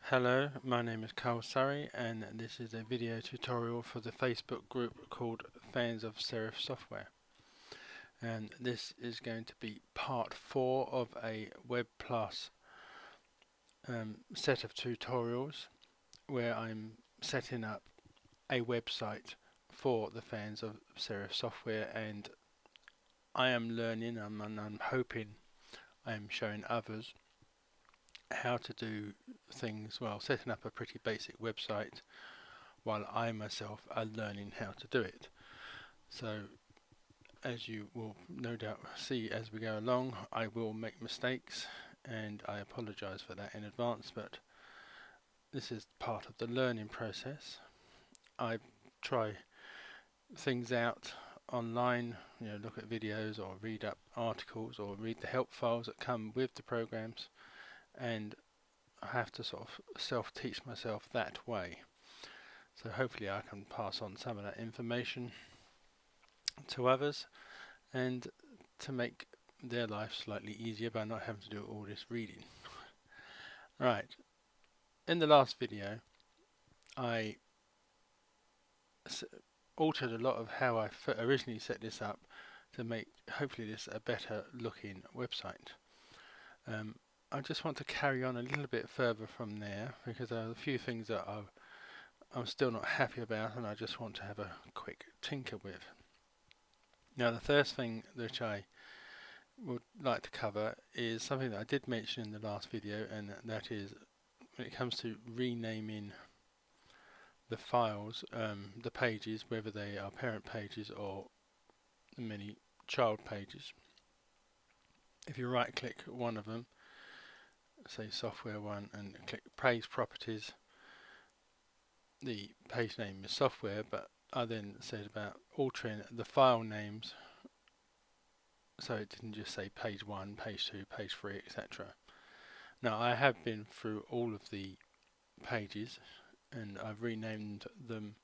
Hello, my name is Carl Surrey and this is a video tutorial for the Facebook group called Fans of Serif Software. And this is going to be part 4 of a WebPlus set of tutorials where I'm setting up a website for the fans of Serif Software, and I am learning and I'm hoping I am showing others how to do things, well, setting up a pretty basic website while I myself are learning how to do it. So as you will no doubt see as we go along, I will make mistakes and I apologize for that in advance, but this is part of the learning process. I try things out online, look at videos or read up articles or read the help files that come with the programs, and I have to sort of self-teach myself that way. So hopefully I can pass on some of that information to others and to make their life slightly easier by not having to do all this reading. Right, in the last video I altered a lot of how I originally set this up to make hopefully this a better looking website. I just want to carry on a little bit further from there because there are a few things that I'm still not happy about and I just want to have a quick tinker with. Now the first thing which I would like to cover is something that I did mention in the last video, and that is when it comes to renaming the files, the pages, whether they are parent pages or many child pages. If you right click one of them, say software 1, and click page properties, the page name is software, but I then said about altering the file names so it didn't just say page 1, page 2, page 3, etc. Now I have been through all of the pages and I've renamed them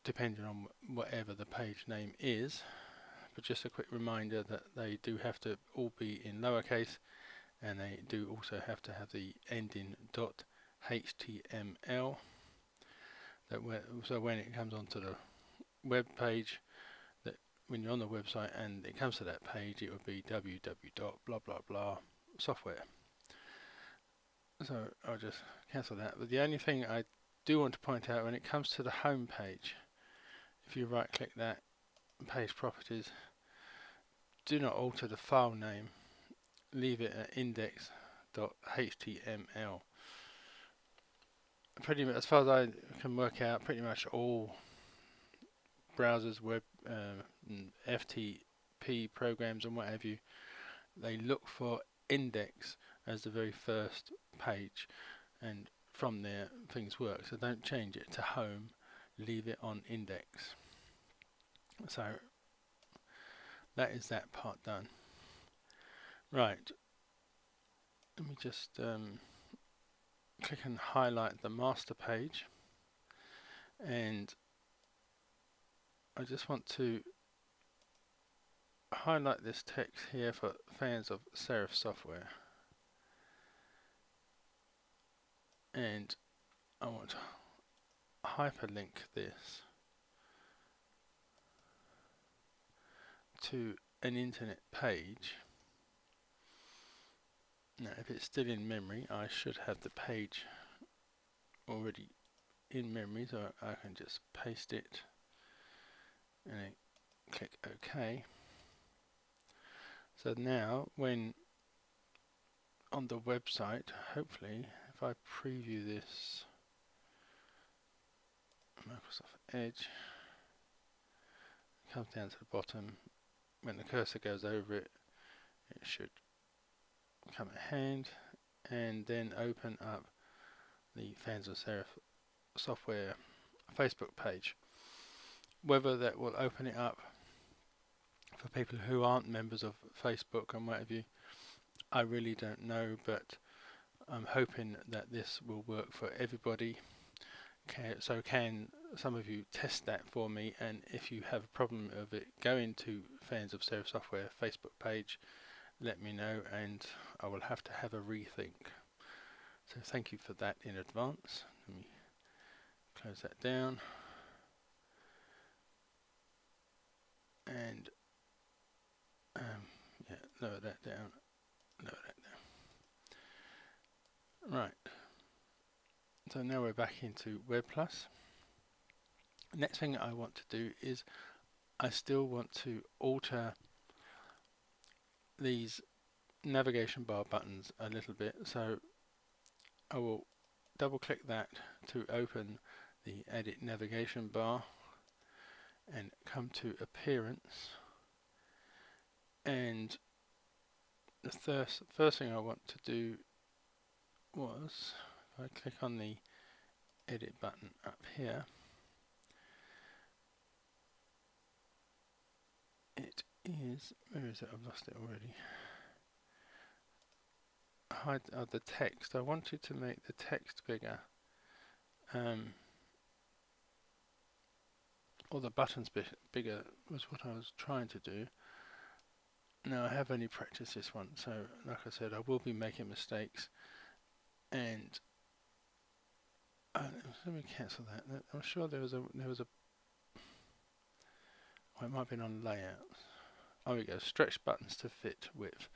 depending on whatever the page name is, but just a quick reminder that they do have to all be in lowercase and they do also have to have the ending .html. So when it comes onto the web page, that when you're on the website and it comes to that page, it would be www.blah blah blah software. So I'll just cancel that. But the only thing I do want to point out, when it comes to the home page, if you right click that, page properties, do not alter the file name, leave it at index.html. Pretty much, as far as I can work out, pretty much all browsers, web, FTP programs and what have you, they look for index as the very first page, and from there things work. So don't change it to home, leave it on index. So that is that part done. Right, let me just click and highlight the master page, and I just want to highlight this text here for fans of Serif Software, and I want to hyperlink this to an internet page. Now if it's still in memory, I should have the page already in memory, so I can just paste it and then click OK. So now when on the website, hopefully if I preview this Microsoft Edge, it comes down to the bottom, when the cursor goes over it, it should come at hand and then open up the Fans of Serif Software Facebook page. Whether that will open it up for people who aren't members of Facebook and what have you, I really don't know, but I'm hoping that this will work for everybody. So can some of you test that for me, and if you have a problem of it going to Fans of Serif Software Facebook page, let me know and I will have to have a rethink. So thank you for that in advance. Let me close that down. And yeah, lower that down, lower that down. Right. So now we're back into WebPlus. Next thing I want to do is I still want to alter these navigation bar buttons a little bit. So I will double click that to open the edit navigation bar and come to appearance. And the first thing I want to do was, if I click on the edit button up here, it is, where is it? I've lost it already. Hide the text. I wanted to make the text bigger, or the buttons bigger was what I was trying to do. Now I have only practiced this one, so like I said, I will be making mistakes. And let me cancel that. I'm sure there was a oh, it might have been on layouts. Oh, we go. Stretch buttons to fit width.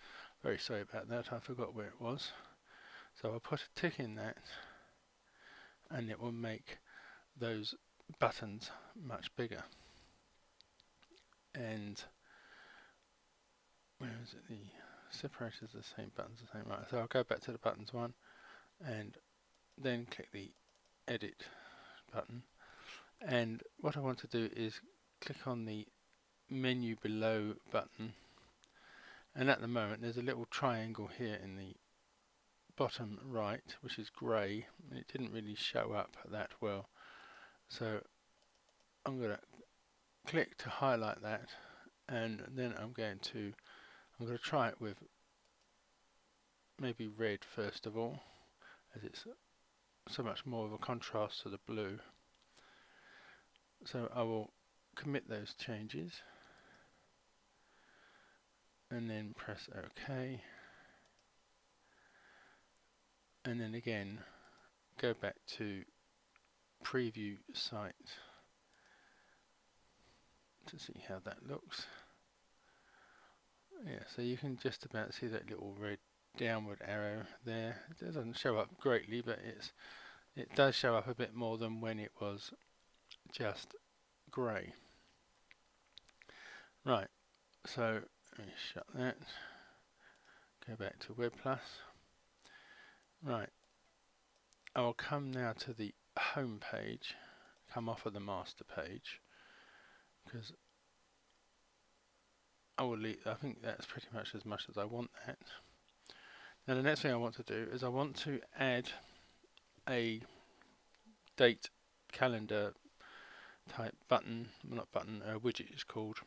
Very sorry about that. I forgot where it was. So I'll put a tick in that, and it will make those buttons much bigger. And where is it? The separators, the same buttons, the same. Right. So I'll go back to the buttons one, and then click the edit button. And what I want to do is click on the menu below button, and at the moment there's a little triangle here in the bottom right which is grey, and it didn't really show up that well, so I'm going to click to highlight that, and then I'm going to try it with maybe red first of all, as it's so much more of a contrast to the blue. So I will commit those changes and then press OK, and then again go back to preview site to see how that looks. Yeah, so you can just about see that little red downward arrow there. It doesn't show up greatly, but it does show up a bit more than when it was just grey. Right, so let me shut that, go back to WebPlus. Right, I will come now to the home page, come off of the master page, because I think that's pretty much as much as I want that. Now the next thing I want to do is I want to add a date calendar type button, not button, widget is called,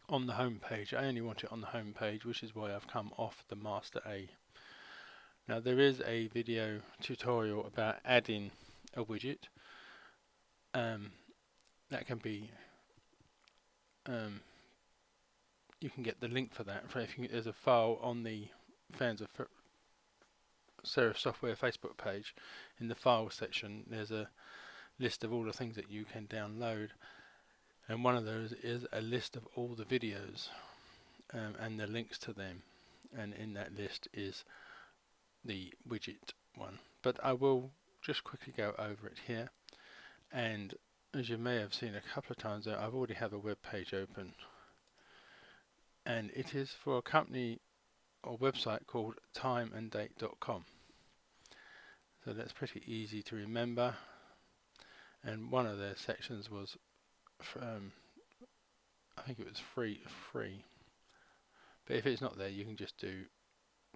on the home page. I only want it on the home page, which is why I've come off the master A. Now there is a video tutorial about adding a widget. That can be you can get the link for that. There's a file on the Fans of Serif Software Facebook page. In the file section there's a list of all the things that you can download, and one of those is a list of all the videos and the links to them, and in that list is the widget one. But I will just quickly go over it here, and as you may have seen a couple of times there, I've already have a web page open, and it is for a company or website called timeanddate.com. So that's pretty easy to remember, and one of their sections was I think it was free, but if it's not there you can just do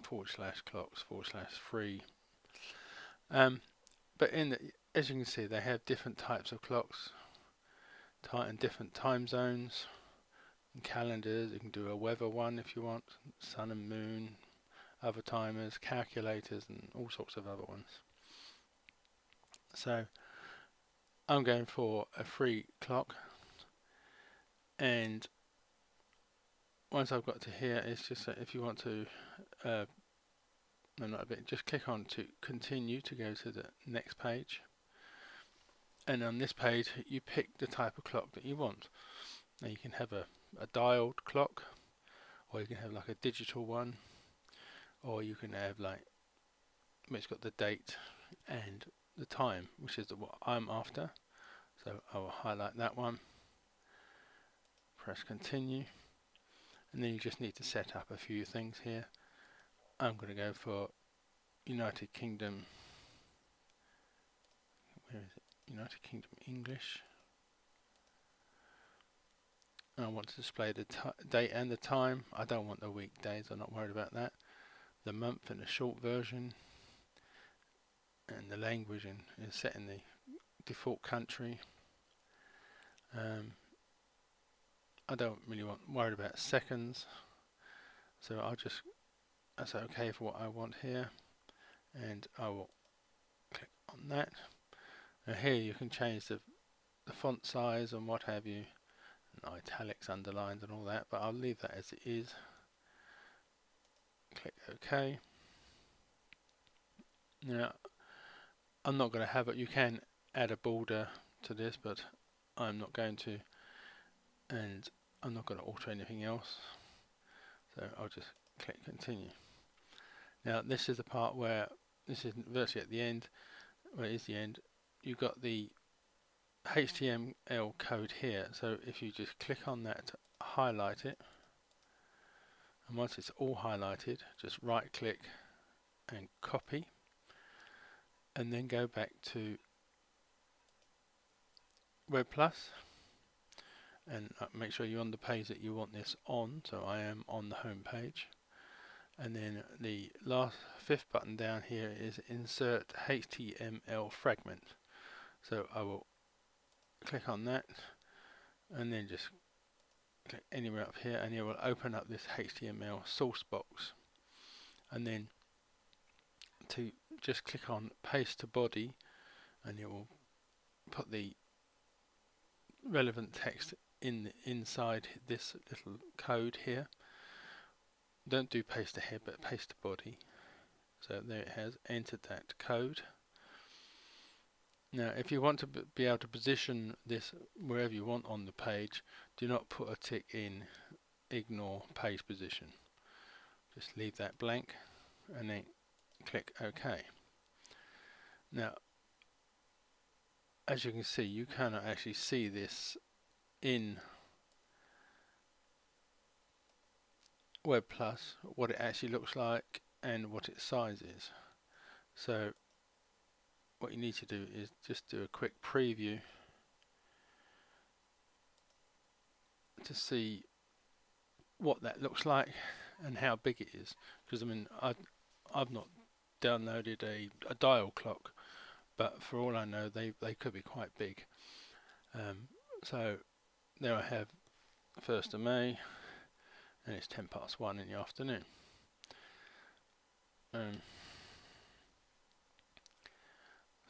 /clocks/free. But as you can see, they have different types of clocks and different time zones and calendars. You can do a weather one if you want, sun and moon, other timers, calculators, and all sorts of other ones. So I'm going for a free clock, and once I've got to here, it's just that if you want to no, not a bit, just click on to continue to go to the next page, and on this page you pick the type of clock that you want. Now you can have a dialed clock, or you can have like a digital one, or you can have like, it's got the date and the time, which is what I'm after. So I will highlight that one, press continue, and then you just need to set up a few things here. I'm going to go for United Kingdom, where is it? United Kingdom English. And I want to display the date and the time. I don't want the weekdays, I'm not worried about that. The month in the short version, and the language is set in the default country. I don't really worried about seconds, so that's okay for what I want here, and I will click on that. Now here you can change the font size and what have you, and italics, underlines and all that, but I'll leave that as it is. Click OK. Now I'm not going to have it, you can add a border to this, but I'm not going to, and I'm not going to alter anything else, so I'll just click continue. Now this is the part where, this is virtually at the end, well it is the end, you've got the HTML code here, so if you just click on that, highlight it, and once it's all highlighted, just right click and copy, and then go back to WebPlus, and make sure you're on the page that you want this on, so I am on the home page. And then the fifth button down here is insert HTML fragment, so I will click on that and then just click anywhere up here, and it will open up this HTML source box, and then to just click on paste to body, and it will put the relevant text inside this little code here. Don't do paste to head, but paste to body. So there it has entered that code. Now if you want to be able to position this wherever you want on the page, do not put a tick in ignore page position. Just leave that blank and then click OK. Now as you can see, you cannot actually see this in WebPlus, what it actually looks like and what its size is. So what you need to do is just do a quick preview to see what that looks like and how big it is, because I mean I've not downloaded a dial clock, but for all I know they could be quite big. So there I have 1st of May, and it's 1:10 in the afternoon.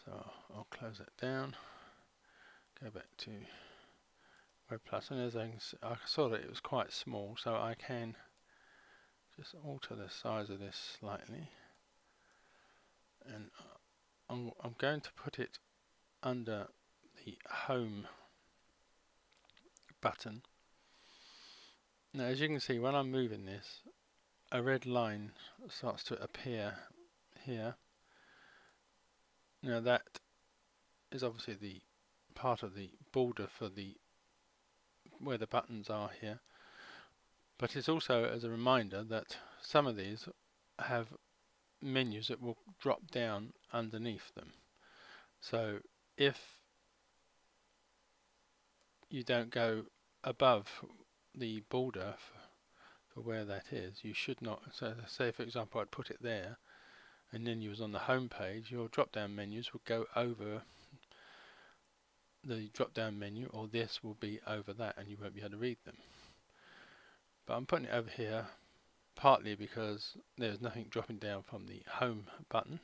So I'll close that down, go back to WebPlus, and as I saw that it was quite small, so I can just alter the size of this slightly, and I'm going to put it under the home button. Now as you can see, when I'm moving this, a red line starts to appear here. Now that is obviously the part of the border for where the buttons are here, but it's also as a reminder that some of these have menus that will drop down underneath them. So if you don't go above the border for where that is, you should not. So say for example I'd put it there, and then you was on the home page, your drop down menus would go over the drop down menu, or this will be over that, and you won't be able to read them. But I'm putting it over here partly because there's nothing dropping down from the home button,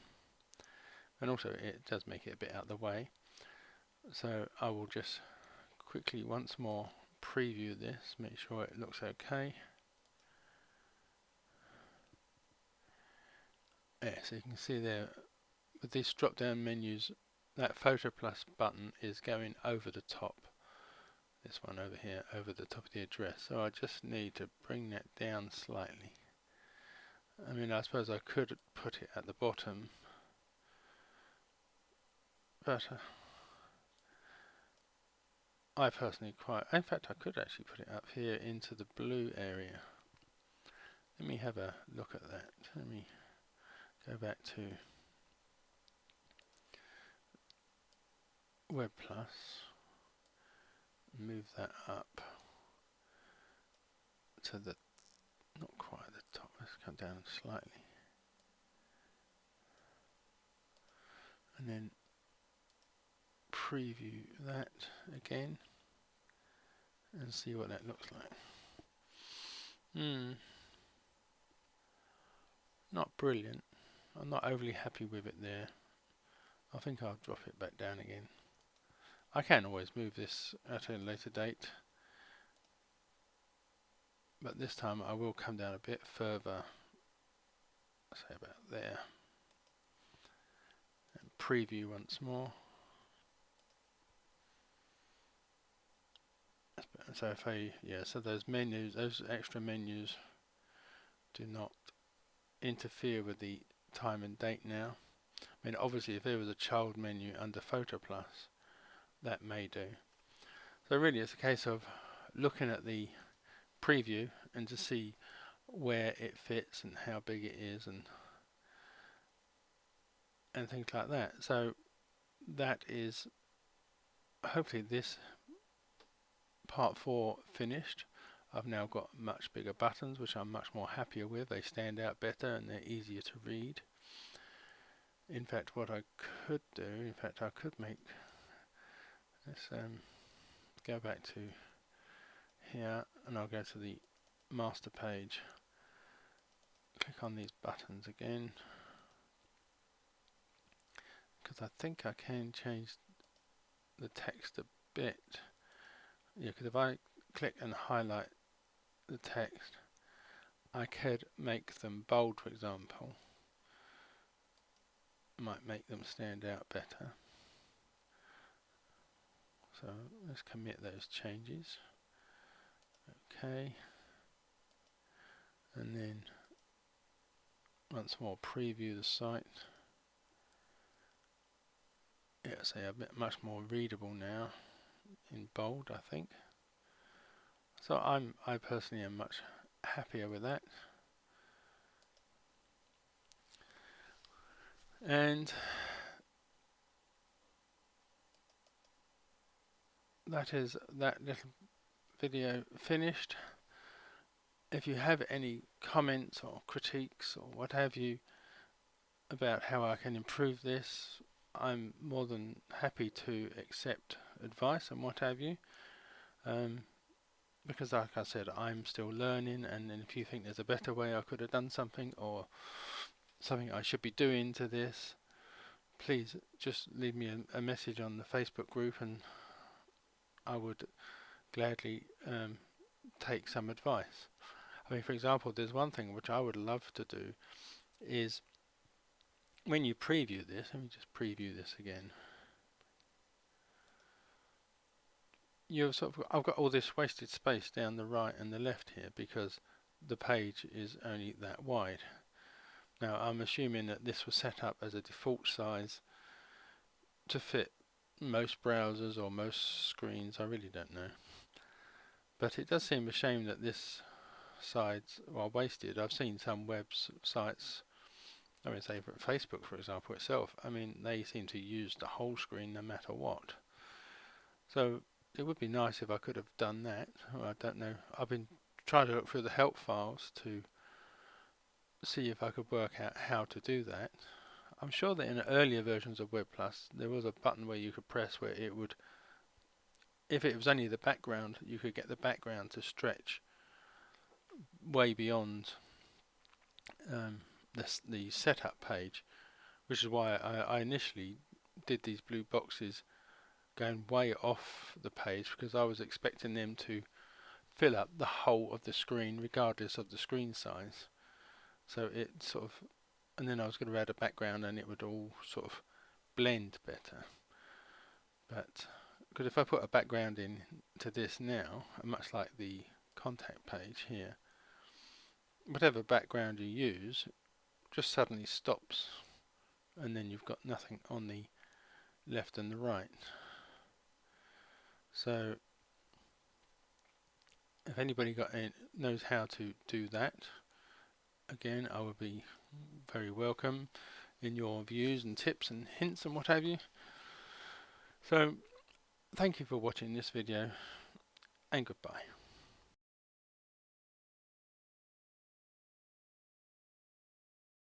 and also it does make it a bit out of the way. So I will just quickly once more preview this, make sure it looks okay, Yeah, so you can see there with these drop down menus, that Photo Plus button is going over the top. This one over here, over the top of the address. So I just need to bring that down slightly. I mean, I suppose I could put it at the bottom, but I personally in fact I could actually put it up here into the blue area. Let me have a look at that. Let me go back to WebPlus, move that up to the, not quite the top, let's come down slightly. And then preview that again and see what that looks like. Not brilliant. I'm not overly happy with it there. I think I'll drop it back down again. I can always move this at a later date, but this time I will come down a bit further, say about there, and preview once more. So if so those menus, those extra menus do not interfere with the time and date now. I mean, obviously if there was a child menu under Photo Plus, that may do. So really it's a case of looking at the preview and to see where it fits and how big it is and things like that. So that is hopefully this part 4 finished. I've now got much bigger buttons which I'm much more happier with. They stand out better and they're easier to read. In fact, what I could do, I could make, let's go back to here and I'll go to the master page, click on these buttons again, because I think I can change the text a bit. Yeah, because if I click and highlight the text, I could make them bold, for example. Might make them stand out better. So let's commit those changes. Okay. And then once more preview the site. Yeah, so a bit much more readable now in bold, I think. So I personally am much happier with that. And that is that little video finished. If you have any comments or critiques or what have you about how I can improve this, I'm more than happy to accept advice and what have you. Because like I said, I'm still learning, and if you think there's a better way I could have done something or something I should be doing to this, please just leave me a message on the Facebook group and I would gladly take some advice. I mean, for example, there's one thing which I would love to do is when you preview this, let me just preview this again. I've got all this wasted space down the right and the left here because the page is only that wide. Now I'm assuming that this was set up as a default size to fit most browsers or most screens. I really don't know. But it does seem a shame that this side's wasted. I've seen some websites, I mean say for Facebook for example itself, I mean they seem to use the whole screen no matter what. So it would be nice if I could have done that. Well, I don't know. I've been trying to look through the help files to see if I could work out how to do that. I'm sure that in earlier versions of WebPlus there was a button where you could press where it would, if it was only the background, you could get the background to stretch way beyond the setup page, which is why I initially did these blue boxes going way off the page, because I was expecting them to fill up the whole of the screen regardless of the screen size. So it sort of and then I was going to add a background and it would all sort of blend better. But because if I put a background in to this now, much like the contact page here, whatever background you use just suddenly stops, and then you've got nothing on the left and the right. So if anybody knows how to do that, again, I would be very welcome in your views and tips and hints and what have you. So thank you for watching this video, and goodbye.